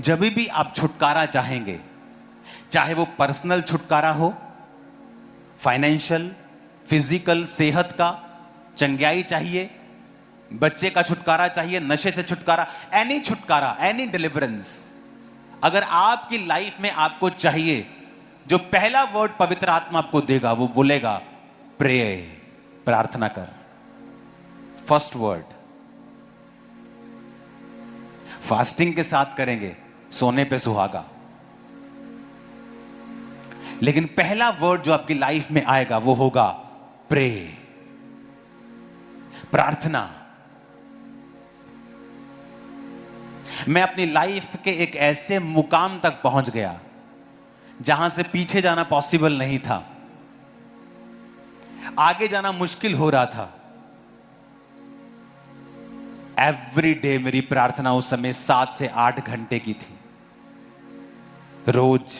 जब भी आप छुटकारा चाहेंगे, चाहे वो पर्सनल छुटकारा हो, फाइनेंशियल, फिजिकल, सेहत का, चंगाई चाहिए, बच्चे का छुटकारा चाहिए, नशे से छुटकारा, एनी छुटकारा, एनी डिलीवरेंस, अगर आपकी लाइफ में आपको चाहिए, जो पहला वर्ड पवित्र आत्मा आपको देगा वो बोलेगा प्रे, प्रार्थना कर। फर्स्ट वर्ड फास्टिंग के साथ करेंगे, सोने पे सुहागा, लेकिन पहला वर्ड जो आपकी लाइफ में आएगा वो होगा प्रे, प्रार्थना। मैं अपनी लाइफ के एक ऐसे मुकाम तक पहुंच गया जहां से पीछे जाना पॉसिबल नहीं था, आगे जाना मुश्किल हो रहा था। एवरी डे मेरी प्रार्थना उस समय 7 से 8 घंटे की थी, रोज।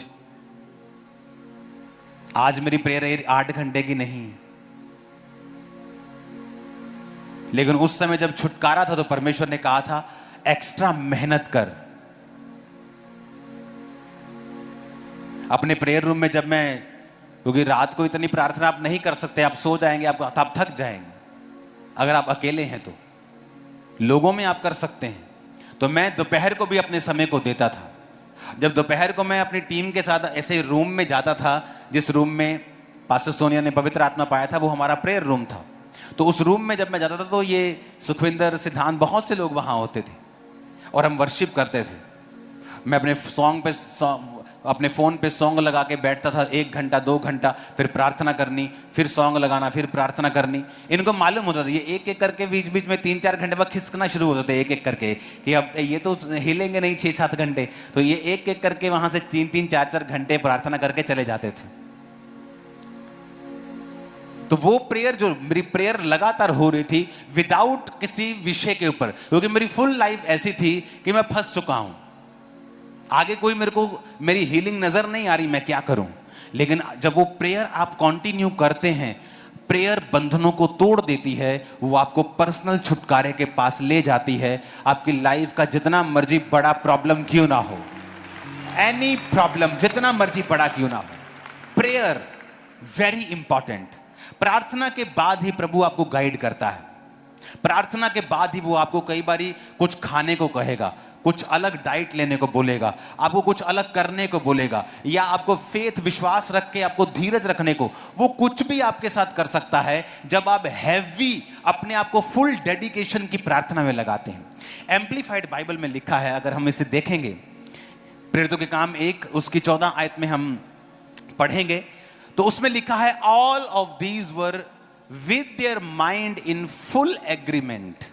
आज मेरी प्रेयर 8 घंटे की नहीं है, लेकिन उस समय जब छुटकारा था तो परमेश्वर ने कहा था एक्स्ट्रा मेहनत कर। अपने प्रेयर रूम में जब मैं, क्योंकि रात को इतनी प्रार्थना आप नहीं कर सकते, आप सो जाएंगे, आप थक जाएंगे। अगर आप अकेले हैं तो लोगों में आप कर सकते हैं, तो मैं दोपहर को भी अपने समय को देता था। जब दोपहर को मैं अपनी टीम के साथ ऐसे रूम में जाता था, जिस रूम में पास्टर सोनिया ने पवित्र आत्मा पाया था वो हमारा प्रेयर रूम था, तो उस रूम में जब मैं जाता था तो ये सुखविंदर, सिद्धांत, बहुत से लोग वहां होते थे और हम वर्शिप करते थे। मैं अपने फोन पे सॉन्ग लगा के बैठता था, 1 घंटा 2 घंटा, फिर प्रार्थना करनी, फिर सॉन्ग लगाना, फिर प्रार्थना करनी। इनको मालूम होता था ये एक एक करके बीच बीच में 3-4 घंटे बाद खिसकना शुरू होते थे, एक एक करके, कि अब ये तो हिलेंगे नहीं 6-7 घंटे, तो ये एक एक करके वहां से 3-3 4-4 घंटे प्रार्थना करके चले जाते थे। तो वो प्रेयर, जो मेरी प्रेयर लगातार हो रही थी विदाउट किसी विषय के ऊपर, क्योंकि मेरी फुल लाइफ ऐसी थी कि मैं फंस चुका हूं, आगे कोई मेरे को, मेरी हीलिंग नजर नहीं आ रही, मैं क्या करूं। लेकिन जब वो प्रेयर आप कंटिन्यू करते हैं, प्रेयर बंधनों को तोड़ देती है, वो आपको पर्सनल छुटकारे के पास ले जाती है। आपकी लाइफ का जितना मर्जी बड़ा प्रॉब्लम क्यों ना हो, एनी प्रॉब्लम जितना मर्जी बड़ा क्यों ना हो, प्रेयर वेरी इंपॉर्टेंट। प्रार्थना के बाद ही प्रभु आपको गाइड करता है, प्रार्थना के बाद ही वो आपको कई बारी कुछ खाने को कहेगा, कुछ अलग डाइट लेने को बोलेगा, आपको कुछ अलग करने को बोलेगा, या आपको फेथ, विश्वास रख के आपको धीरज रखने को, वो कुछ भी आपके साथ कर सकता है जब आप हैवी अपने आप को फुल डेडिकेशन की प्रार्थना में लगाते हैं। एम्प्लीफाइड बाइबल में लिखा है, अगर हम इसे देखेंगे, प्रेरितों के काम 1 उसकी 14 आयत में हम पढ़ेंगे तो उसमें लिखा है all of these were with their mind in full agreement.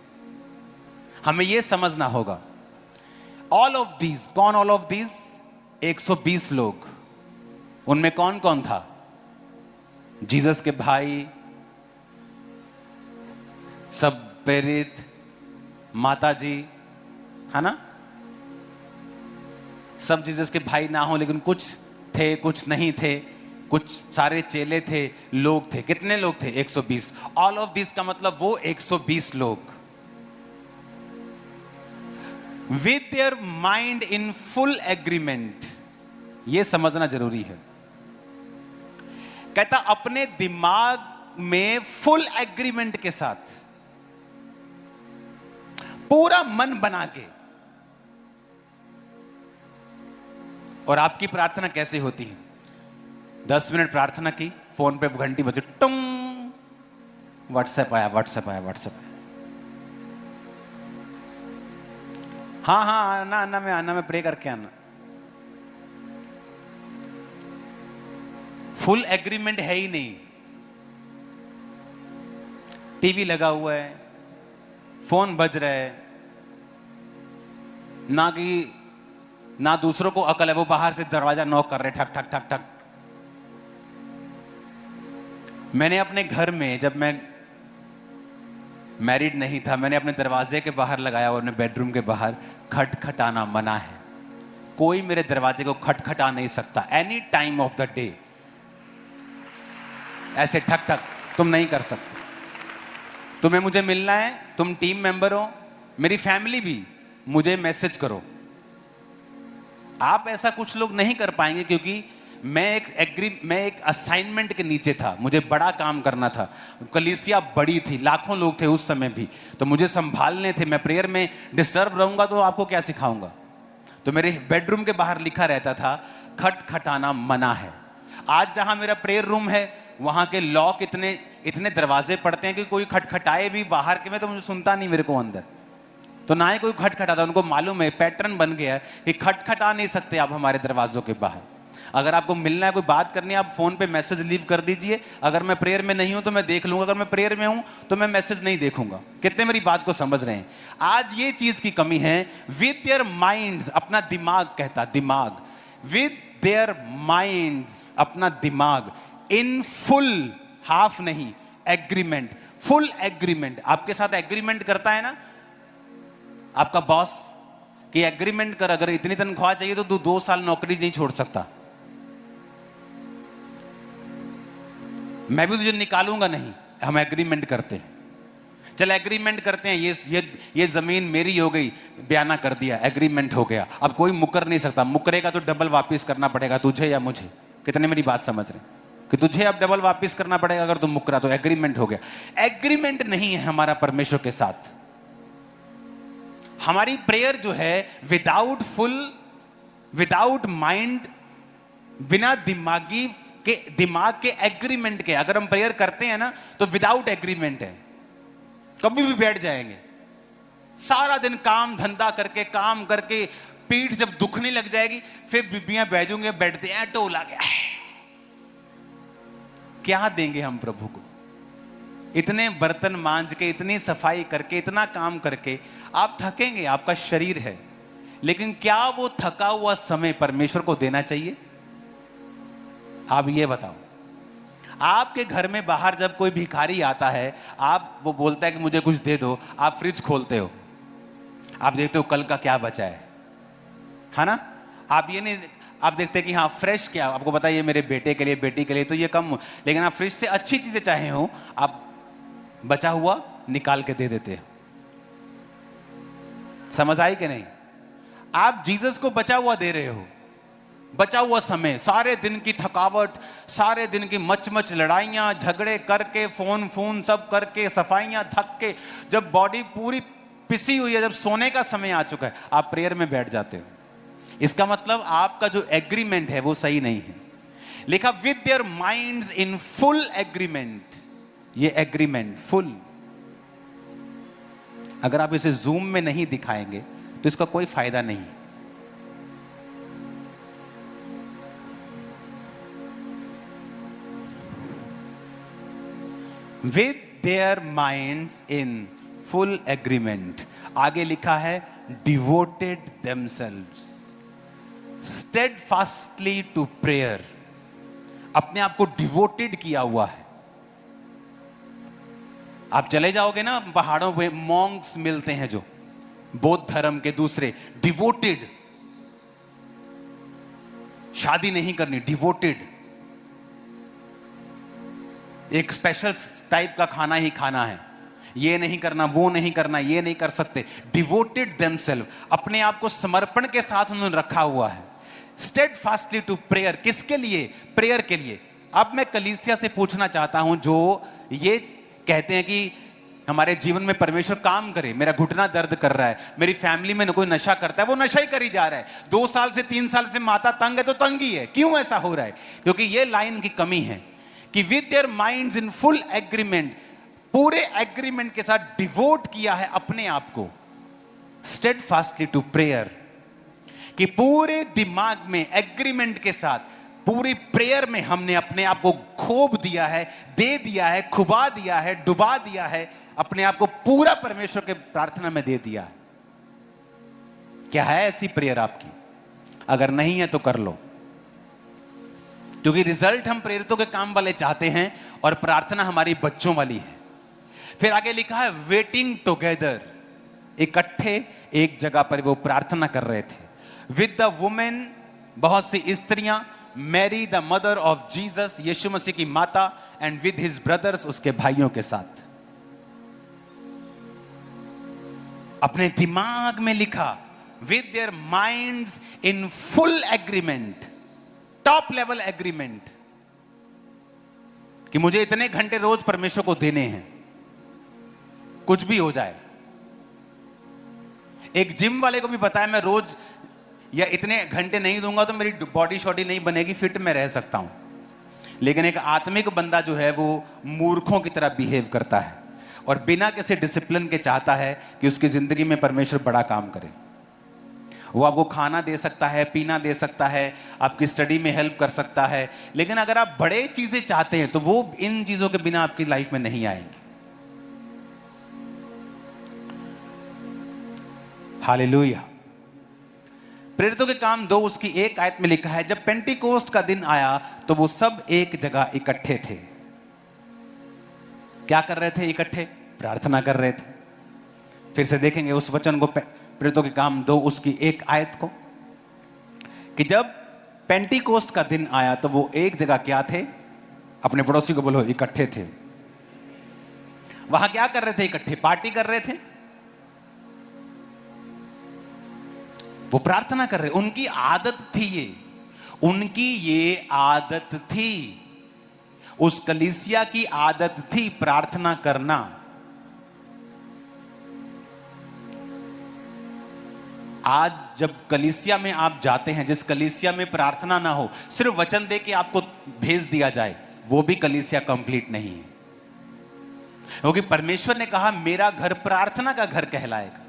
हमें यह समझना होगा ऑल ऑफ दीज, कौन ऑल ऑफ दीज? 120 लोग, उनमें कौन कौन था? जीसस के भाई, सब प्रेरित, माता जी, है ना, सब जीसस के भाई ना हो लेकिन कुछ थे कुछ नहीं थे, कुछ सारे चेले थे, लोग थे। कितने लोग थे? 120। ऑल ऑफ दिस का मतलब वो 120 लोग with their mind in full agreement. यह समझना जरूरी है। कहता अपने दिमाग में फुल एग्रीमेंट के साथ, पूरा मन बना के। और आपकी प्रार्थना कैसे होती है? 10 मिनट प्रार्थना की, फोन पे घंटी बजे, टुंग, व्हाट्सएप आया, व्हाट्सएप आया, व्हाट्सएप आया, हाँ हाँ आना मैं प्रे करके आना। फुल एग्रीमेंट है ही नहीं। टीवी लगा हुआ है, फोन बज रहा है, ना दूसरों को अकल है, वो बाहर से दरवाजा नॉक कर रहे, ठक ठक ठक ठक। मैंने अपने घर में, जब मैं मैरिड नहीं था, मैंने अपने दरवाजे के बाहर लगाया और अपने बेडरूम के बाहर, खटखटाना मना है। कोई मेरे दरवाजे को खटखटा नहीं सकता any time of the day. ऐसे ठक ठक तुम नहीं कर सकते। तुम्हें मुझे मिलना है, तुम टीम मेंबर हो, मेरी फैमिली भी, मुझे मैसेज करो, आप ऐसा कुछ लोग नहीं कर पाएंगे, क्योंकि मैं एक असाइनमेंट के नीचे था, मुझे बड़ा काम करना था, कलीसिया बड़ी थी, लाखों लोग थे उस समय भी, तो मुझे संभालने थे। मैं प्रेयर में डिस्टर्ब रहूंगा तो आपको क्या सिखाऊंगा। तो मेरे बेडरूम के बाहर लिखा रहता था, खटखटाना मना है। आज जहां मेरा प्रेयर रूम है वहां के लॉक इतने दरवाजे पड़ते हैं कि कोई खटखटाए भी बाहर के में तो मुझे सुनता नहीं मेरे को अंदर, तो ना ही कोई खटखटाता। उनको मालूम है, पैटर्न बन गया है कि खटखटा नहीं सकते आप हमारे दरवाजों के बाहर। अगर आपको मिलना है, कोई बात करनी है, आप फोन पे मैसेज लीव कर दीजिए। अगर मैं प्रेयर में नहीं हूं तो मैं देख लूंगा, अगर मैं प्रेयर में हूं तो मैं मैसेज नहीं देखूंगा। कितने मेरी बात को समझ रहे हैं। आज ये चीज की कमी है। विद देयर माइंड्स, अपना दिमाग कहता, दिमाग, विद देयर माइंड्स, अपना दिमाग, इन फुल, हाफ नहीं, एग्रीमेंट, फुल एग्रीमेंट। आपके साथ एग्रीमेंट करता है ना आपका बॉस कि एग्रीमेंट कर, अगर इतनी तनख्वाह चाहिए तो तू 2 साल नौकरी नहीं छोड़ सकता, मैं भी तुझे निकालूंगा नहीं। हम एग्रीमेंट करते हैं, चल एग्रीमेंट करते हैं, ये जमीन मेरी हो गई, बयाना कर दिया, एग्रीमेंट हो गया। अब कोई मुकर नहीं सकता, मुकरेगा तो डबल वापस करना पड़ेगा तुझे या मुझे। कितने मेरी बात समझ रहे कि तुझे अब डबल वापस करना पड़ेगा अगर तुम मुकरा, तो एग्रीमेंट हो गया। एग्रीमेंट नहीं है हमारा परमेश्वर के साथ। हमारी प्रेयर जो है विदाउट माइंड, बिना दिमाग के एग्रीमेंट के। अगर हम प्रेयर करते हैं ना तो विदाउट एग्रीमेंट है, कभी भी बैठ जाएंगे। सारा दिन काम धंधा करके, काम करके पीठ जब दुखने लग जाएगी, फिर बीबियां बैजूंगे, बैठते हैं टोला गया। क्या देंगे हम प्रभु को? इतने बर्तन मांज के, इतनी सफाई करके, इतना काम करके आप थकेंगे, आपका शरीर है, लेकिन क्या वो थका हुआ समय परमेश्वर को देना चाहिए? आप ये बताओ। आपके घर में बाहर जब कोई भिखारी आता है, वो बोलता है कि मुझे कुछ दे दो, आप फ्रिज खोलते हो, आप देखते हो कल का क्या बचा है ना? आप देखते हैं कि हाँ फ्रेश क्या, आपको पता है ये मेरे बेटे के लिए, बेटी के लिए, तो ये कम, लेकिन आप फ्रिज से अच्छी चीजें चाहे हो, आप बचा हुआ निकाल के दे देते हो। समझ आई कि नहीं? आप जीसस को बचा हुआ दे रहे हो, बचा हुआ समय, सारे दिन की थकावट, सारे दिन की मच लड़ाइयां झगड़े करके, फोन सब करके, सफाइयां, थक के, जब बॉडी पूरी पिसी हुई है, जब सोने का समय आ चुका है, आप प्रेयर में बैठ जाते हो। इसका मतलब आपका जो एग्रीमेंट है वो सही नहीं है। लिखा with their minds in full agreement. ये एग्रीमेंट फुल, अगर आप इसे जूम में नहीं दिखाएंगे तो इसका कोई फायदा नहीं। With their minds in full agreement. आगे लिखा है devoted themselves steadfastly to prayer. अपने आप को डिवोटेड किया हुआ है। आप चले जाओगे ना पहाड़ों पे, मॉन्क्स मिलते हैं जो बौद्ध धर्म के, दूसरे डिवोटेड, शादी नहीं करनी, डिवोटेड, एक स्पेशल टाइप का खाना ही खाना है, ये नहीं करना, वो नहीं करना, ये नहीं कर सकते। डिवोटेड देमसेल्व, अपने आप को समर्पण के साथ उन्होंने रखा हुआ है। स्टेडफास्टली टू प्रेयर, किसके लिए? प्रेयर के लिए। अब मैं कलीसिया से पूछना चाहता हूं जो ये कहते हैं कि हमारे जीवन में परमेश्वर काम करे, मेरा घुटना दर्द कर रहा है, मेरी फैमिली में कोई नशा करता है, वो नशा ही करी जा रहा है, 2 साल से 3 साल से माता तंग है तो तंग ही है। क्यों ऐसा हो रहा है? क्योंकि ये लाइन की कमी है कि with their minds in full agreement, पूरे एग्रीमेंट के साथ डिवोट किया है अपने आप को। स्टेडफास्टली टू प्रेयर, कि पूरे दिमाग में एग्रीमेंट के साथ पूरी प्रेयर में हमने अपने आप को खोप दिया है, दे दिया है, खुबा दिया है, डुबा दिया है, अपने आप को पूरा परमेश्वर के प्रार्थना में दे दिया है। क्या है ऐसी प्रेयर आपकी? अगर नहीं है तो कर लो, क्योंकि रिजल्ट हम प्रेरितों के काम वाले चाहते हैं और प्रार्थना हमारी बच्चों वाली है। फिर आगे लिखा है वेटिंग टुगेदर, इकट्ठे एक जगह पर वो प्रार्थना कर रहे थे। विद द वुमेन, बहुत सी स्त्रियां, Mary the mother of Jesus, यीशु मसीह की माता, एंड विद हिज ब्रदर्स, उसके भाइयों के साथ। अपने दिमाग में लिखा with their minds in full agreement, top level agreement, कि मुझे इतने घंटे रोज परमेश्वर को देने हैं, कुछ भी हो जाए। एक जिम वाले को भी पता है मैं रोज या इतने घंटे नहीं दूंगा तो मेरी बॉडी शॉडी नहीं बनेगी, फिट में रह सकता हूं। लेकिन एक आत्मिक बंदा जो है वो मूर्खों की तरह बिहेव करता है और बिना किसी डिसिप्लिन के चाहता है कि उसकी जिंदगी में परमेश्वर बड़ा काम करे। वो आपको खाना दे सकता है, पीना दे सकता है, आपकी स्टडी में हेल्प कर सकता है, लेकिन अगर आप बड़े चीजें चाहते हैं तो वो इन चीजों के बिना आपकी लाइफ में नहीं आएंगी। हालेलुया। प्रेरितों के काम 2 उसकी 1 आयत में लिखा है, जब पेंटिकोस्ट का दिन आया तो वो सब एक जगह इकट्ठे थे। क्या कर रहे थे? इकट्ठे प्रार्थना कर रहे थे। फिर से देखेंगे उस वचन को, प्रेरितों के काम 2 उसकी 1 आयत को, कि जब पेंटिकोस्ट का दिन आया तो वो एक जगह क्या थे? अपने पड़ोसी को बोलो, इकट्ठे थे। वहां क्या कर रहे थे? इकट्ठे पार्टी कर रहे थे, वो प्रार्थना कर रहे। उनकी आदत थी ये, उनकी ये आदत थी, उस कलीसिया की आदत थी प्रार्थना करना। आज जब कलीसिया में आप जाते हैं, जिस कलीसिया में प्रार्थना ना हो, सिर्फ वचन दे के आपको भेज दिया जाए, वो भी कलीसिया कंप्लीट नहीं है। क्योंकि परमेश्वर ने कहा मेरा घर प्रार्थना का घर कहलाएगा।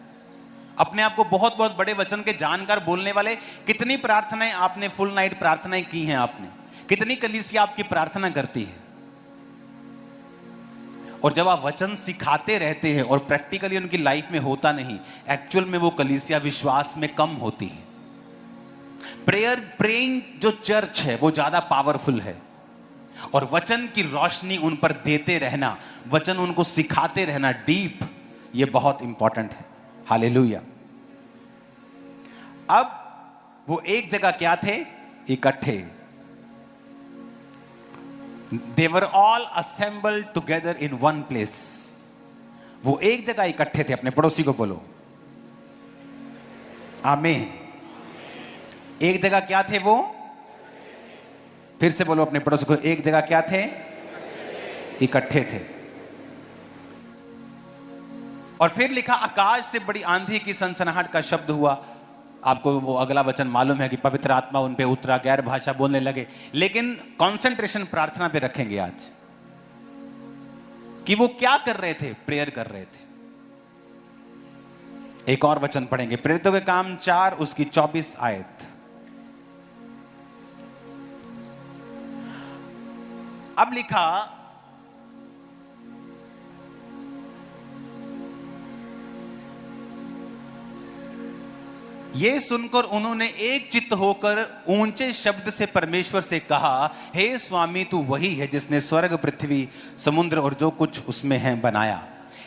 अपने आप को बहुत बहुत बड़े वचन के जानकार बोलने वाले, कितनी प्रार्थनाएं आपने, फुल नाइट प्रार्थनाएं की हैं आपने, कितनी कलीसिया आपकी प्रार्थना करती है। और जब आप वचन सिखाते रहते हैं और प्रैक्टिकली उनकी लाइफ में होता नहीं, एक्चुअल में वो कलीसिया विश्वास में कम होती है। प्रेइंग जो चर्च है वो ज्यादा पावरफुल है, और वचन की रोशनी उन पर देते रहना, वचन उनको सिखाते रहना डीप, ये बहुत इंपॉर्टेंट है। हालेलुया। अब वो एक जगह क्या थे? इकट्ठे। They were all assembled together in one place. वो एक जगह इकट्ठे थे। अपने पड़ोसी को बोलो आमीन। एक जगह क्या थे वो? फिर से बोलो अपने पड़ोसी को, एक जगह क्या थे? इकट्ठे थे। और फिर लिखा, आकाश से बड़ी आंधी की सनसनाहट का शब्द हुआ। आपको वो अगला वचन मालूम है कि पवित्र आत्मा उन पे उतरा, गैर भाषा बोलने लगे। लेकिन कंसंट्रेशन प्रार्थना पे रखेंगे आज, कि वो क्या कर रहे थे? प्रेयर कर रहे थे। एक और वचन पढ़ेंगे, प्रेरितों के काम 4 उसकी 24 आयत। अब लिखा, ये सुनकर उन्होंने एक चित्त होकर ऊंचे शब्द से परमेश्वर से कहा, हे स्वामी तू वही है जिसने स्वर्ग, पृथ्वी, समुद्र और जो कुछ उसमें है बनाया।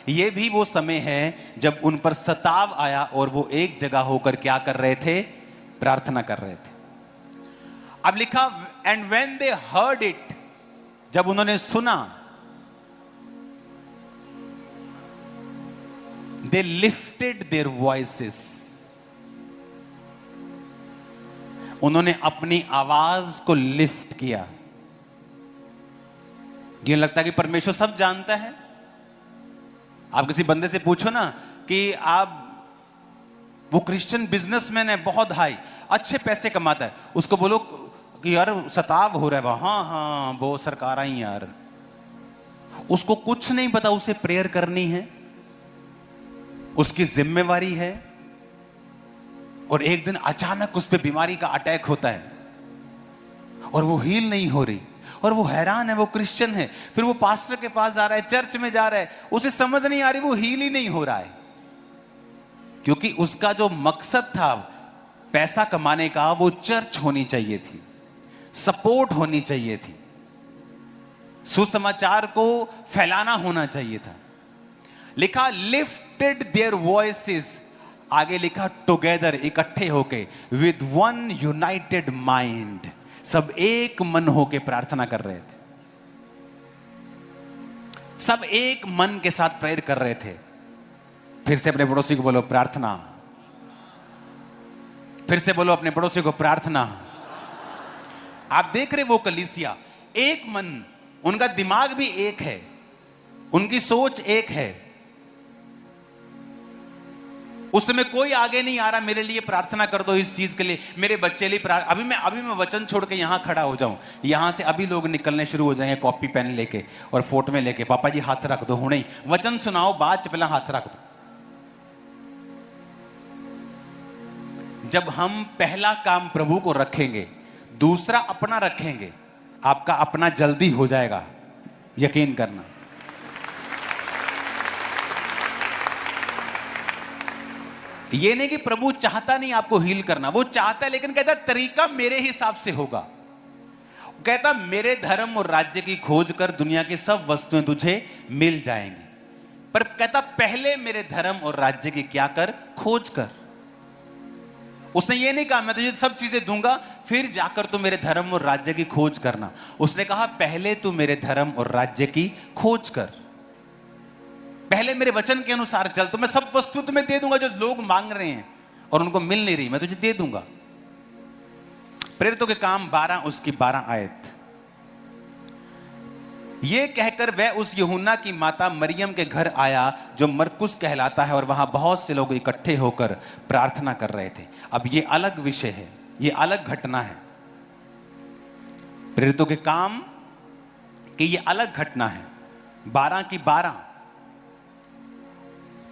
ये भी वो समय है जब उन पर सताव आया और वो एक जगह होकर क्या कर रहे थे? प्रार्थना कर रहे थे। अब लिखा, and when they heard it, जब उन्होंने सुना, दे लिफ्टेड देयर वॉइसेस, उन्होंने अपनी आवाज को लिफ्ट किया। ये लगता है कि परमेश्वर सब जानता है। आप किसी बंदे से पूछो ना कि आप, वो क्रिश्चियन बिजनेसमैन है, बहुत हाई, अच्छे पैसे कमाता है, उसको बोलो कि यार सताव हो रहा है, हाँ हाँ वो सरकार आई यार, उसको कुछ नहीं पता उसे प्रेयर करनी है, उसकी जिम्मेवारी है। और एक दिन अचानक उस पर बीमारी का अटैक होता है और वो हील नहीं हो रही, और वो हैरान है, वो क्रिश्चियन है, फिर वो पास्टर के पास जा रहा है, चर्च में जा रहा है, उसे समझ नहीं आ रही, वो हील ही नहीं हो रहा है, क्योंकि उसका जो मकसद था पैसा कमाने का, वो चर्च होनी चाहिए थी, सपोर्ट होनी चाहिए थी, सुसमाचार को फैलाना होना चाहिए था। लिखा, लिफ्टेड देयर वॉइसेस, आगे लिखा टुगेदर, इकट्ठे होके, विद वन यूनाइटेड माइंड, सब एक मन होके प्रार्थना कर रहे थे, सब एक मन के साथ प्रेयर कर रहे थे। फिर से अपने पड़ोसी को बोलो प्रार्थना। फिर से बोलो अपने पड़ोसी को, प्रार्थना। आप देख रहे वो कलीसिया एक मन, उनका दिमाग भी एक है, उनकी सोच एक है। उस समय कोई आगे नहीं आ रहा मेरे लिए प्रार्थना कर दो इस चीज के लिए, मेरे बच्चे लिए अभी मैं वचन छोड़ के यहां खड़ा हो जाऊं, यहां से अभी लोग निकलने शुरू हो जाएंगे कॉपी पेन लेके और फोटो में लेके, पापा जी हाथ रख दो, हुणे वचन सुनाओ, बाद च पहला हाथ रख दो। जब हम पहला काम प्रभु को रखेंगे, दूसरा अपना रखेंगे, आपका अपना जल्दी हो जाएगा, यकीन करना। ये नहीं कि प्रभु चाहता नहीं आपको हील करना, वो चाहता है, लेकिन कहता तरीका मेरे हिसाब से होगा। कहता मेरे धर्म और राज्य की खोज कर, दुनिया की सब वस्तुएं तुझे मिल जाएंगी, पर कहता पहले मेरे धर्म और राज्य की क्या कर, खोज कर। उसने ये नहीं कहा मैं तुझे सब चीजें दूंगा फिर जाकर तू मेरे धर्म और राज्य की खोज करना। उसने कहा पहले तू मेरे धर्म और राज्य की खोज कर, पहले मेरे वचन के अनुसार चल, तो मैं सब वस्तु तुम्हें दे दूंगा जो लोग मांग रहे हैं और उनको मिल नहीं रही, मैं तुझे दे दूंगा। प्रेरितों के काम 12 उसकी 12 आयत। ये कहकर वह उस यूहन्ना की माता मरियम के घर आया जो मरकुस कहलाता है, और वहां बहुत से लोग इकट्ठे होकर प्रार्थना कर रहे थे। अब ये अलग विषय है, ये अलग घटना है। प्रेरितों के काम की ये अलग घटना है। 12 की 12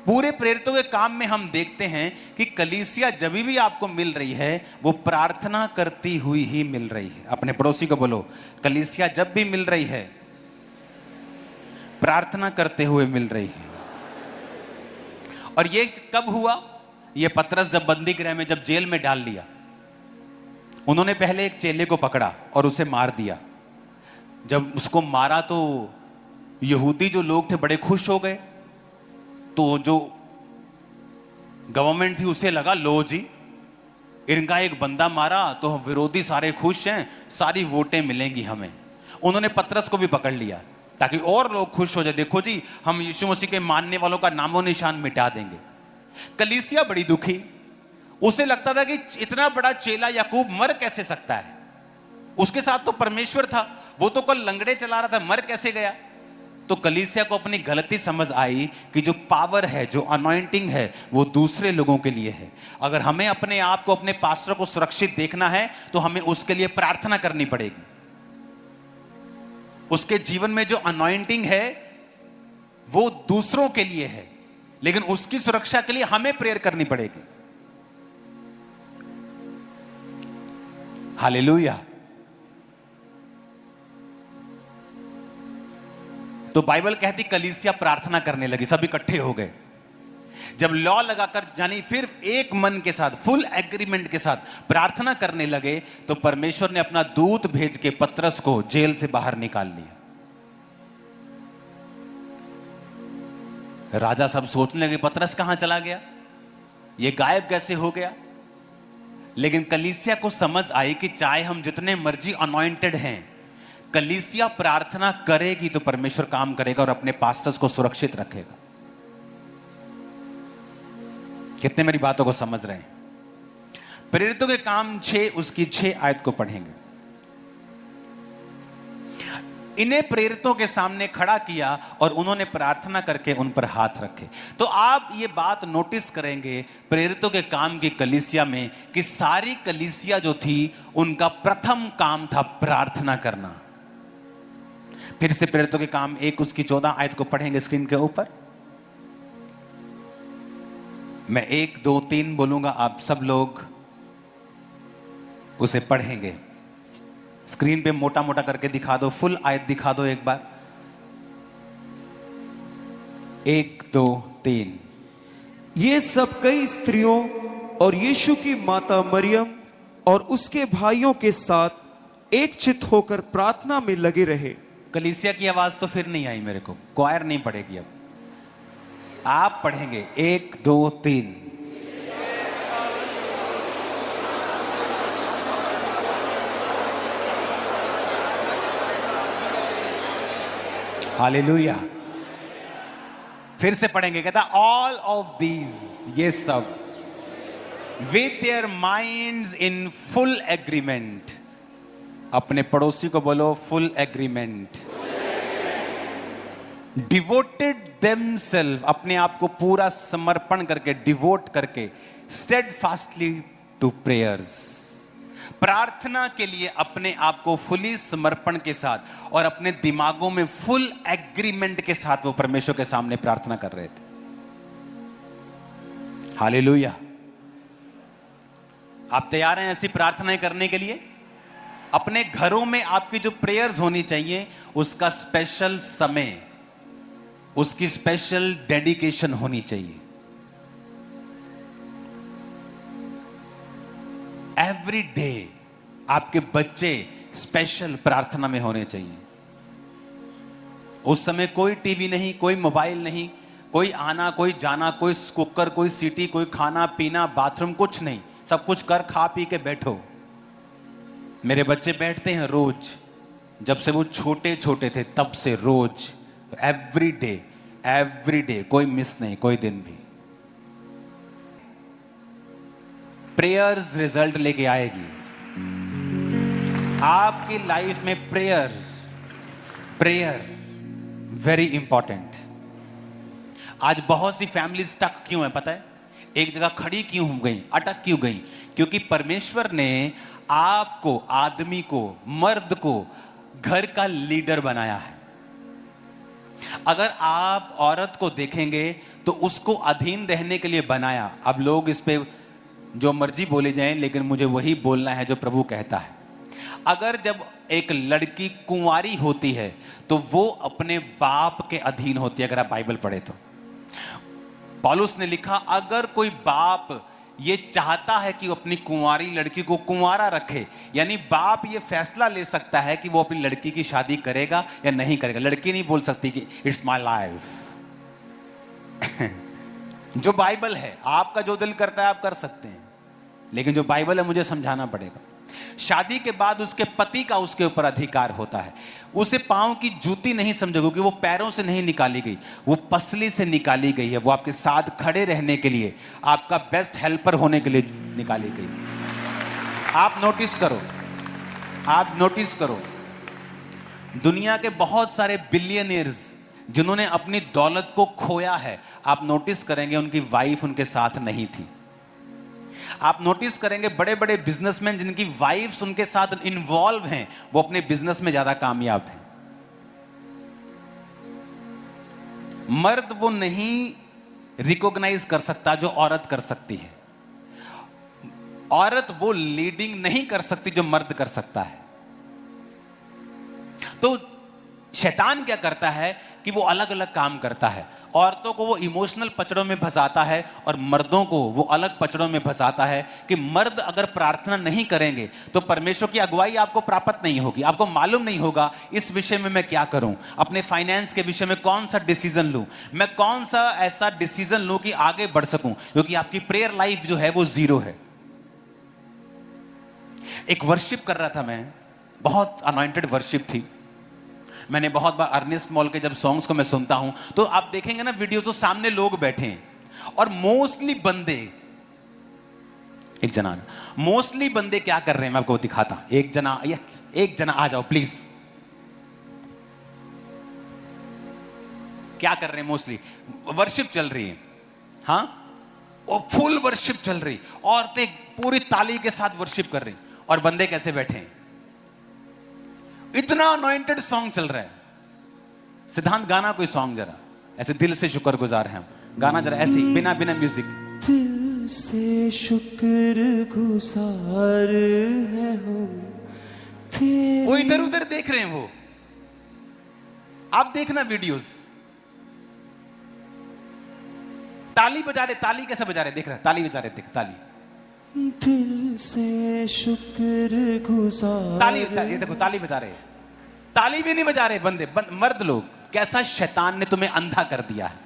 पूरे प्रेरितों के काम में हम देखते हैं कि कलीसिया जब भी आपको मिल रही है वो प्रार्थना करती हुई ही मिल रही है। अपने पड़ोसी को बोलो, कलीसिया जब भी मिल रही है प्रार्थना करते हुए मिल रही है। और ये कब हुआ? ये पतरस जब बंदी गृह में, जब जेल में डाल लिया, उन्होंने पहले एक चेले को पकड़ा और उसे मार दिया। जब उसको मारा तो यहूदी जो लोग थे बड़े खुश हो गए, तो जो गवर्नमेंट थी उसे लगा लो जी इनका एक बंदा मारा तो विरोधी सारे खुश हैं, सारी वोटें मिलेंगी हमें। उन्होंने पतरस को भी पकड़ लिया ताकि और लोग खुश हो जाए, देखो जी हम यीशु मसीह के मानने वालों का नामो निशान मिटा देंगे। कलीसिया बड़ी दुखी, उसे लगता था कि इतना बड़ा चेला याकूब मर कैसे सकता है, उसके साथ तो परमेश्वर था, वो तो कल लंगड़े चला रहा था, मर कैसे गया। तो कलीसिया को अपनी गलती समझ आई कि जो पावर है, जो अनॉइंटिंग है, वो दूसरे लोगों के लिए है। अगर हमें अपने आप को, अपने पास्टर को सुरक्षित देखना है तो हमें उसके लिए प्रार्थना करनी पड़ेगी। उसके जीवन में जो अनॉइंटिंग है वो दूसरों के लिए है, लेकिन उसकी सुरक्षा के लिए हमें प्रेयर करनी पड़ेगी। हालेलुया। तो बाइबल कहती कलीसिया प्रार्थना करने लगी, सब इकट्ठे हो गए। जब लॉ लगाकर, यानी फिर एक मन के साथ, फुल एग्रीमेंट के साथ प्रार्थना करने लगे, तो परमेश्वर ने अपना दूत भेज के पतरस को जेल से बाहर निकाल लिया। राजा सब सोचने लगे पतरस कहां चला गया, ये गायब कैसे हो गया। लेकिन कलीसिया को समझ आई कि चाहे हम जितने मर्जी अनॉइंटेड हैं, कलीसिया प्रार्थना करेगी तो परमेश्वर काम करेगा और अपने पास्टर्स को सुरक्षित रखेगा। कितने मेरी बातों को समझ रहे हैं? प्रेरितों के काम 6 उसकी 6 आयत को पढ़ेंगे। इन्हें प्रेरितों के सामने खड़ा किया और उन्होंने प्रार्थना करके उन पर हाथ रखे। तो आप ये बात नोटिस करेंगे प्रेरितों के काम की कलीसिया में कि सारी कलीसिया जो थी उनका प्रथम काम था प्रार्थना करना। फिर से प्रेरितों के काम 1 उसकी 14 आयत को पढ़ेंगे स्क्रीन के ऊपर। मैं 1 2 3 बोलूंगा, आप सब लोग उसे पढ़ेंगे। स्क्रीन पे मोटा मोटा करके दिखा दो, फुल आयत दिखा दो एक बार। 1 2 3। ये सब कई स्त्रियों और यीशु की माता मरियम और उसके भाइयों के साथ एक चित्त होकर प्रार्थना में लगे रहे। कलीसिया की आवाज तो फिर नहीं आई मेरे को, क्वायर नहीं पढ़ेगी, अब आप पढ़ेंगे 1 2 3। हालेलुया। फिर से पढ़ेंगे, कहता ऑल ऑफ दीज, ये सब। With their minds in full agreement. अपने पड़ोसी को बोलो फुल एग्रीमेंट। डिवोटेड देमसेल्फ, अपने आप को पूरा समर्पण करके, डिवोट करके, स्टेडफास्टली टू प्रेयर्स, प्रार्थना के लिए अपने आप को फुली समर्पण के साथ और अपने दिमागों में फुल एग्रीमेंट के साथ वो परमेश्वर के सामने प्रार्थना कर रहे थे। हालेलुया। आप तैयार हैं ऐसी प्रार्थनाएं करने के लिए? अपने घरों में आपकी जो प्रेयर्स होनी चाहिए उसका स्पेशल समय, उसकी स्पेशल डेडिकेशन होनी चाहिए। एवरी डे आपके बच्चे स्पेशल प्रार्थना में होने चाहिए। उस समय कोई टीवी नहीं, कोई मोबाइल नहीं, कोई आना कोई जाना, कोई कुकर, कोई सीटी, कोई खाना पीना, बाथरूम, कुछ नहीं। सब कुछ कर खा पी के बैठो। मेरे बच्चे बैठते हैं रोज, जब से वो छोटे छोटे थे तब से रोज, एवरी डे, कोई मिस नहीं, कोई दिन भी। प्रेयर्स रिजल्ट लेके आएगी आपकी लाइफ में। Prayer very important. आज बहुत सी फैमिली स्टक क्यों है पता है? एक जगह खड़ी क्यों हो गई, अटक क्यों गई? क्योंकि परमेश्वर ने आपको, आदमी को, मर्द को घर का लीडर बनाया है। अगर आप औरत को देखेंगे तो उसको अधीन रहने के लिए बनाया। अब लोग इस पे जो मर्जी बोले जाएं, लेकिन मुझे वही बोलना है जो प्रभु कहता है। अगर जब एक लड़की कुंवारी होती है तो वो अपने बाप के अधीन होती है। अगर आप बाइबल पढ़े तो पौलुस ने लिखा, अगर कोई बाप ये चाहता है कि वो अपनी कुंवारी लड़की को कुंवारा रखे, यानी बाप ये फैसला ले सकता है कि वो अपनी लड़की की शादी करेगा या नहीं करेगा। लड़की नहीं बोल सकती कि इट्स माय लाइफ। जो बाइबल है, आपका जो दिल करता है आप कर सकते हैं, लेकिन जो बाइबल है मुझे समझाना पड़ेगा। शादी के बाद उसके पति का उसके ऊपर अधिकार होता है। उसे पांव की जूती नहीं समझो, क्योंकि वो पैरों से नहीं निकाली गई, वो पसली से निकाली गई है। वो आपके साथ खड़े रहने के लिए, आपका बेस्ट हेल्पर होने के लिए निकाली गई। आप नोटिस करो, दुनिया के बहुत सारे बिलियनियर्स जिन्होंने अपनी दौलत को खोया है, आप नोटिस करेंगे उनकी वाइफ उनके साथ नहीं थी। आप नोटिस करेंगे बड़े बड़े बिजनेसमैन जिनकी वाइफ्स उनके साथ इन्वॉल्व हैं, वो अपने बिजनेस में ज्यादा कामयाब हैं। मर्द वो नहीं रिकॉग्नाइज कर सकता जो औरत कर सकती है। औरत वो लीडिंग नहीं कर सकती जो मर्द कर सकता है। तो शैतान क्या करता है कि वो अलग अलग काम करता है। औरतों को वो इमोशनल पचड़ों में फंसाता है और मर्दों को वो अलग पचड़ों में फंसाता है कि मर्द अगर प्रार्थना नहीं करेंगे तो परमेश्वर की अगुवाई आपको प्राप्त नहीं होगी। आपको मालूम नहीं होगा इस विषय में मैं क्या करूं, अपने फाइनेंस के विषय में कौन सा डिसीजन लूं, मैं कौन सा ऐसा डिसीजन लूं कि आगे बढ़ सकूं, क्योंकि आपकी प्रेयर लाइफ जो है वो जीरो है। एक वर्शिप कर रहा था मैं, बहुत अनॉइंटेड वर्शिप थी। मैंने बहुत बार अर्नेस्ट मॉल के जब सॉन्ग्स को मैं सुनता हूं तो आप देखेंगे ना वीडियो, तो सामने लोग बैठे हैं और मोस्टली बंदे क्या कर रहे हैं, मैं आपको दिखाता हूं। एक जना आ जाओ प्लीज। क्या कर रहे हैं? मोस्टली वर्शिप चल रही है, हाँ, और फुल वर्शिप चल रही, औरतें पूरी ताली के साथ वर्शिप कर रही, और बंदे कैसे बैठे हैं? इतना अनॉइंटेड सॉन्ग चल रहा है। सिद्धांत गाना कोई सॉन्ग जरा ऐसे दिल से शुक्रगुजार हैं हम, गाना जरा ऐसे ही बिना म्यूजिक। दिल से शुक्रगुजार हैं हम। वो इधर उधर देख रहे हैं। वो आप देखना वीडियोस, ताली बजा रहे, ताली कैसे बजा रहे देख रहे, ताली बजा रहे, देख ताली, दिल से शुक्रगुजार। ताली ये देखो, ताली बजा रहे, ताली भी नहीं बजा रहे बंदे, मर्द लोग। कैसा शैतान ने तुम्हें अंधा कर दिया है,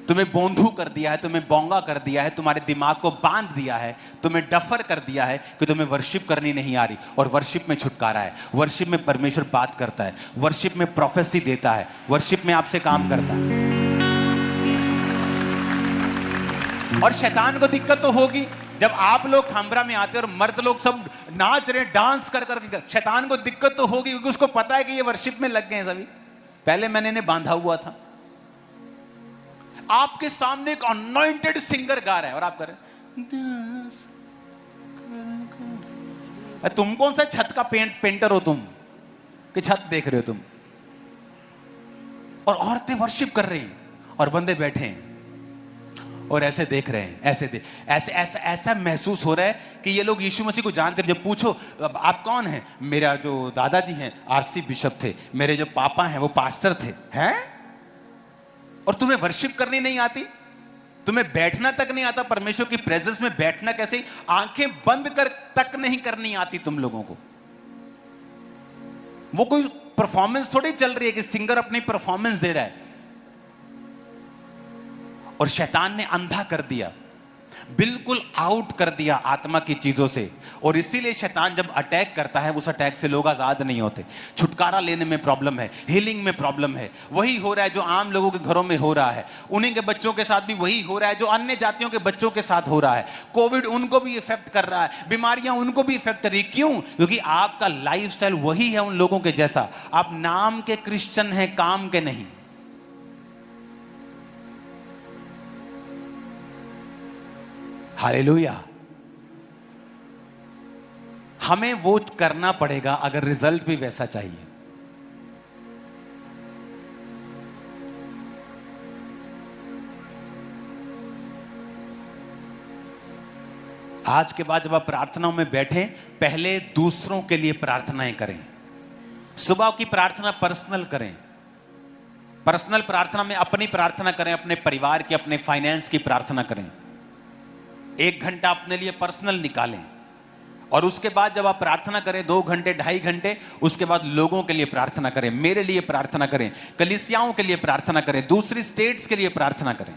तुम्हें बोंधू कर दिया है, तुम्हें बोंगा कर दिया है, तुम्हारे दिमाग को बांध दिया है, तुम्हें डफर कर दिया है कि तुम्हें वर्शिप करनी नहीं आ रही। और वर्शिप में छुटकारा है, वर्शिप में परमेश्वर बात करता है, वर्शिप में प्रोफेसी देता है, वर्शिप में आपसे काम करता है। और शैतान को दिक्कत तो होगी जब आप लोग खामरा में आते और मर्द लोग सब नाच रहे, डांस कर कर। शैतान को दिक्कत तो होगी क्योंकि उसको पता है कि ये वर्शिप में लग गए हैं सभी। पहले मैंने इन्हें बांधा हुआ था। आपके सामने एक अनॉइंटेड सिंगर गा रहा है और आप कर रहे तुम कौन सा छत का पेंटर हो तुम कि छत देख रहे हो तुम? और औरतें वर्शिप कर रही और बंदे बैठे हैं और ऐसे देख रहे हैं, ऐसे ऐसा महसूस हो रहा है कि ये लोग यीशु मसीह को जानते हैं। जब पूछो आप कौन हैं, मेरा जो दादाजी हैं आरसी बिशप थे, मेरे जो पापा हैं वो पास्टर थे, हैं? और तुम्हें वर्शिप करनी नहीं आती? तुम्हें बैठना तक नहीं आता? परमेश्वर की प्रेजेंस में बैठना कैसे, आंखें बंद कर तक नहीं करनी आती तुम लोगों को? वो कोई परफॉर्मेंस थोड़ी चल रही है कि सिंगर अपनी परफॉर्मेंस दे रहा है। और शैतान ने अंधा कर दिया, बिल्कुल आउट कर दिया आत्मा की चीजों से। और इसीलिए शैतान जब अटैक करता है, उस अटैक से लोग आजाद नहीं होते। छुटकारा लेने में प्रॉब्लम है, हीलिंग में प्रॉब्लम है। वही हो रहा है जो आम लोगों के घरों में हो रहा है, उन्हीं के बच्चों के साथ भी वही हो रहा है जो अन्य जातियों के बच्चों के साथ हो रहा है। कोविड उनको भी इफेक्ट कर रहा है, बीमारियां उनको भी इफेक्ट कर रही। क्यों? क्योंकि आपका लाइफस्टाइल वही है उन लोगों के जैसा। आप नाम के क्रिश्चियन हैं, काम के नहीं। हालेलुया। हमें वो करना पड़ेगा अगर रिजल्ट भी वैसा चाहिए। आज के बाद जब आप प्रार्थनाओं में बैठें, पहले दूसरों के लिए प्रार्थनाएं करें। सुबह की प्रार्थना पर्सनल करें। पर्सनल प्रार्थना में अपनी प्रार्थना करें, अपने परिवार की, अपने फाइनेंस की प्रार्थना करें। 1 घंटा अपने लिए पर्सनल निकालें। और उसके बाद जब आप प्रार्थना करें 2 घंटे 2.5 घंटे, उसके बाद लोगों के लिए प्रार्थना करें, मेरे लिए प्रार्थना करें, कलीसियाओं के लिए प्रार्थना करें, दूसरी स्टेट्स के लिए प्रार्थना करें।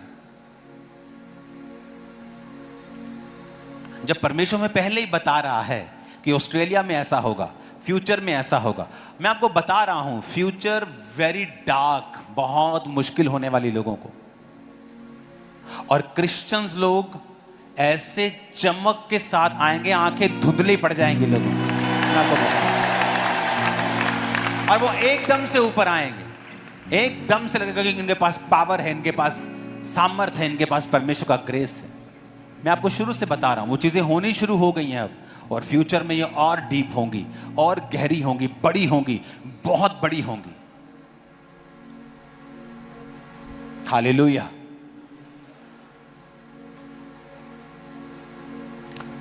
जब परमेश्वर में पहले ही बता रहा है कि ऑस्ट्रेलिया में ऐसा होगा, फ्यूचर में ऐसा होगा, मैं आपको बता रहा हूं फ्यूचर वेरी डार्क, बहुत मुश्किल होने वाली लोगों को। और क्रिश्चियंस लोग ऐसे चमक के साथ आएंगे, आंखें धुंधली पड़ जाएंगी लोगों को, और वो एकदम से ऊपर आएंगे। एकदम से लगेगा कि इनके पास पावर है, इनके पास सामर्थ है, इनके पास परमेश्वर का ग्रेस है। मैं आपको शुरू से बता रहा हूं वो चीजें होनी शुरू हो गई हैं अब, और फ्यूचर में ये और डीप होंगी, और गहरी होंगी, बड़ी होंगी, बहुत बड़ी होंगी। हालेलुया।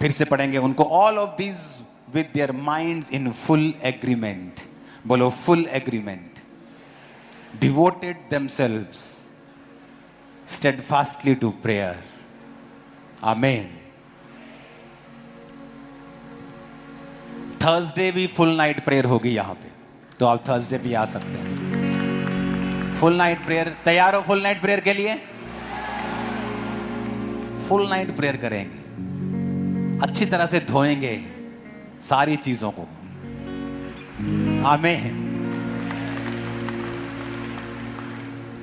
फिर से पढ़ेंगे उनको, all of these with their minds in full agreement. बोलो full agreement. Devoted themselves steadfastly to prayer. Amen. Thursday भी फुल नाइट प्रेयर होगी यहां पे, तो आप थर्सडे भी आ सकते हैं। फुल नाइट प्रेयर, तैयार हो फुल नाइट प्रेयर के लिए? फुल नाइट प्रेयर करेंगे, अच्छी तरह से धोएंगे सारी चीजों को। आमीन।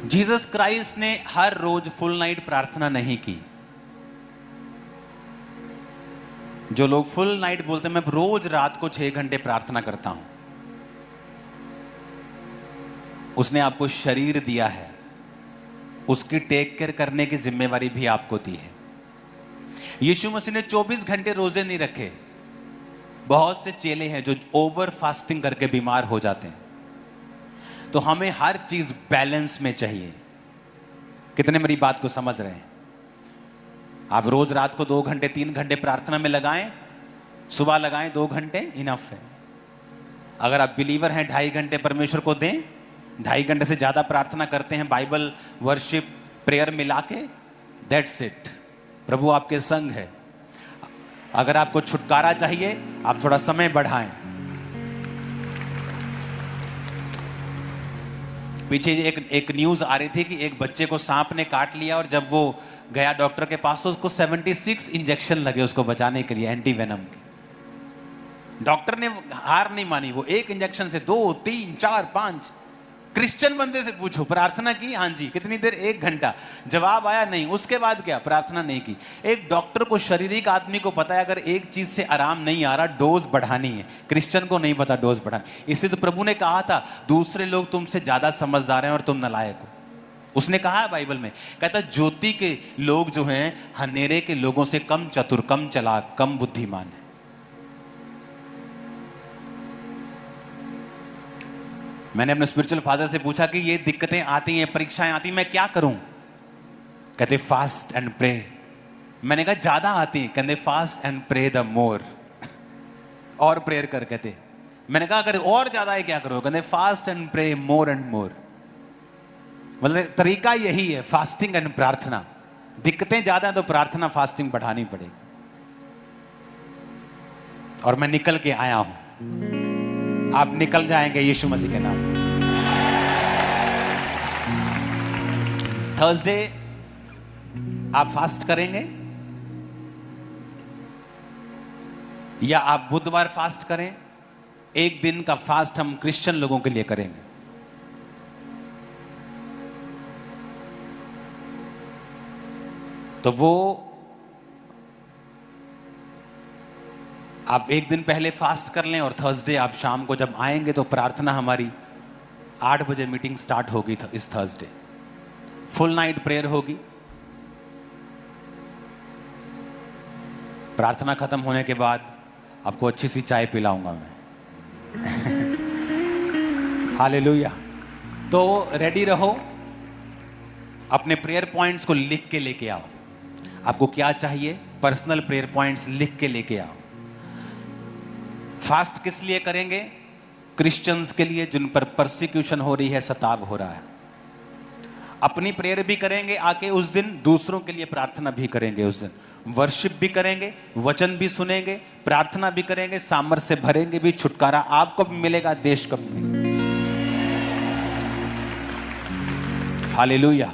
जीसस क्राइस्ट ने हर रोज फुल नाइट प्रार्थना नहीं की। जो लोग फुल नाइट बोलते हैं, मैं रोज रात को 6 घंटे प्रार्थना करता हूं, उसने आपको शरीर दिया है, उसकी टेक केयर करने की जिम्मेवारी भी आपको दी है। यीशु मसीह ने 24 घंटे रोजे नहीं रखे। बहुत से चेले हैं जो ओवर फास्टिंग करके बीमार हो जाते हैं। तो हमें हर चीज बैलेंस में चाहिए। कितने मेरी बात को समझ रहे हैं? आप रोज रात को 2 घंटे 3 घंटे प्रार्थना में लगाएं, सुबह लगाएं 2 घंटे, इनफ है। अगर आप बिलीवर हैं 2.5 घंटे परमेश्वर को दें, 2.5 घंटे से ज्यादा प्रार्थना करते हैं बाइबल वर्शिप प्रेयर मिला के, दैट्स इट। प्रभु आपके संग है। अगर आपको छुटकारा चाहिए, आप थोड़ा समय बढ़ाएं। पीछे एक न्यूज आ रही थी कि एक बच्चे को सांप ने काट लिया, और जब वो गया डॉक्टर के पास तो उसको 76 इंजेक्शन लगे उसको बचाने के लिए, एंटी वेनम के। डॉक्टर ने हार नहीं मानी, वो एक इंजेक्शन से 2, 3, 4, 5 क्रिश्चियन बंदे से पूछो प्रार्थना की, हाँ जी। कितनी देर? 1 घंटा। जवाब आया? नहीं। उसके बाद क्या? प्रार्थना नहीं की। एक डॉक्टर को, शारीरिक आदमी को पता है अगर एक चीज से आराम नहीं आ रहा, डोज बढ़ानी है। क्रिश्चियन को नहीं पता डोज बढ़ानी। इसलिए तो प्रभु ने कहा था दूसरे लोग तुमसे ज्यादा समझदार हैं और तुम नालायक हो। उसने कहा है बाइबल में, कहता ज्योति के लोग जो हैं अंधेरे के लोगों से कम चतुर, कम चालाक, कम बुद्धिमान है। मैंने अपने स्पिरिचुअल फादर से पूछा कि ये दिक्कतें आती हैं, परीक्षाएं आती हैं, मैं क्या करूं? कहते फास्ट एंड प्रे। मैंने कहा ज्यादा आती हैं? कहते fast and pray the more. और प्रेयर कर। कहते मैंने कहा अगर और ज्यादा है क्या करो? कहते fast and pray more and more. मतलब तरीका यही है, फास्टिंग एंड प्रार्थना। दिक्कतें ज्यादा हैं तो प्रार्थना फास्टिंग बढ़ानी पड़ेगी। और मैं निकल के आया हूं, आप निकल जाएंगे यीशु मसीह के नाम। थर्सडे आप फास्ट करेंगे या आप बुधवार फास्ट करें? एक दिन का फास्ट हम क्रिश्चियन लोगों के लिए करेंगे। तो वो आप एक दिन पहले फास्ट कर लें और थर्सडे आप शाम को जब आएंगे तो प्रार्थना हमारी 8 बजे मीटिंग स्टार्ट होगी इस थर्सडे। फुल नाइट प्रेयर होगी। प्रार्थना खत्म होने के बाद आपको अच्छी सी चाय पिलाऊंगा मैं। हालेलुया। तो रेडी रहो, अपने प्रेयर पॉइंट्स को लिख के लेके आओ। आपको क्या चाहिए? पर्सनल प्रेयर पॉइंट्स लिख के लेके आओ। फास्ट किस लिए करेंगे? क्रिश्चियंस के लिए जिन पर परसिक्यूशन हो रही है, सताव हो रहा है। अपनी प्रेयर भी करेंगे आके उस दिन, दूसरों के लिए प्रार्थना भी करेंगे उस दिन, वर्शिप भी करेंगे, वचन भी सुनेंगे, प्रार्थना भी करेंगे, सामर्थ से भरेंगे भी। छुटकारा आपको भी मिलेगा, देश को भी मिलेगा। हालेलुया।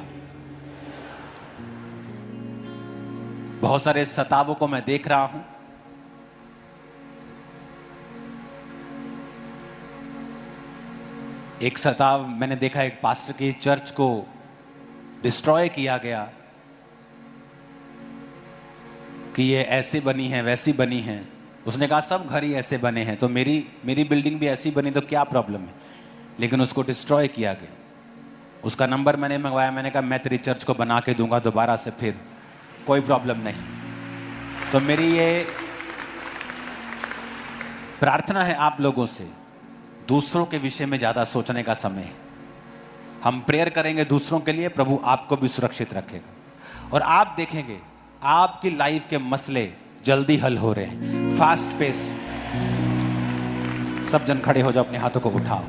बहुत सारे सतावों को मैं देख रहा हूं। एक सताव मैंने देखा, एक पास्टर की चर्च को डिस्ट्रॉय किया गया कि ये ऐसी बनी है, वैसी बनी है। उसने कहा सब घर ही ऐसे बने हैं, तो मेरी बिल्डिंग भी ऐसी बनी तो क्या प्रॉब्लम है? लेकिन उसको डिस्ट्रॉय किया गया। उसका नंबर मैंने मंगवाया। मैंने कहा मैं तेरी चर्च को बना के दूंगा दोबारा से, फिर कोई प्रॉब्लम नहीं। तो मेरी ये प्रार्थना है आप लोगों से, दूसरों के विषय में ज्यादा सोचने का समय है। हम प्रेयर करेंगे दूसरों के लिए, प्रभु आपको भी सुरक्षित रखेगा और आप देखेंगे आपकी लाइफ के मसले जल्दी हल हो रहे हैं। Fast pace. सब जन खड़े हो जाओ, अपने हाथों को उठाओ।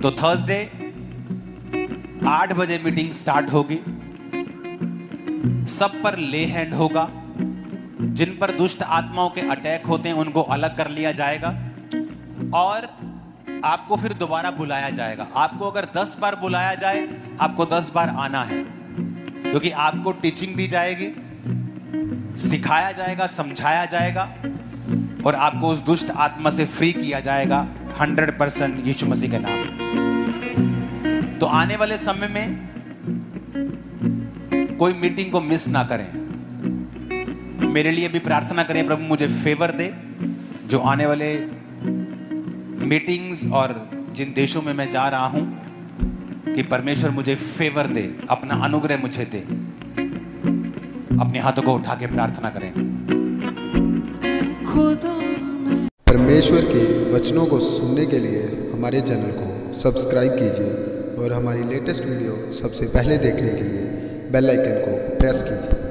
तो थर्सडे 8 बजे मीटिंग स्टार्ट होगी। सब पर ले हैंड होगा। जिन पर दुष्ट आत्माओं के अटैक होते हैं उनको अलग कर लिया जाएगा और आपको फिर दोबारा बुलाया जाएगा। आपको अगर 10 बार बुलाया जाए, आपको 10 बार आना है, क्योंकि आपको टीचिंग दी जाएगी, सिखाया जाएगा, समझाया जाएगा और आपको उस दुष्ट आत्मा से फ्री किया जाएगा 100% यीशु मसीह के नाम में। तो आने वाले समय में कोई मीटिंग को मिस ना करें। मेरे लिए भी प्रार्थना करें, प्रभु मुझे फेवर दे जो आने वाले मीटिंग्स और जिन देशों में मैं जा रहा हूं, कि परमेश्वर मुझे फेवर दे, अपना अनुग्रह मुझे दे। अपने हाथों को उठा के प्रार्थना करें। परमेश्वर के वचनों को सुनने के लिए हमारे चैनल को सब्सक्राइब कीजिए और हमारी लेटेस्ट वीडियो सबसे पहले देखने के लिए बेल आइकन को प्रेस कीजिए।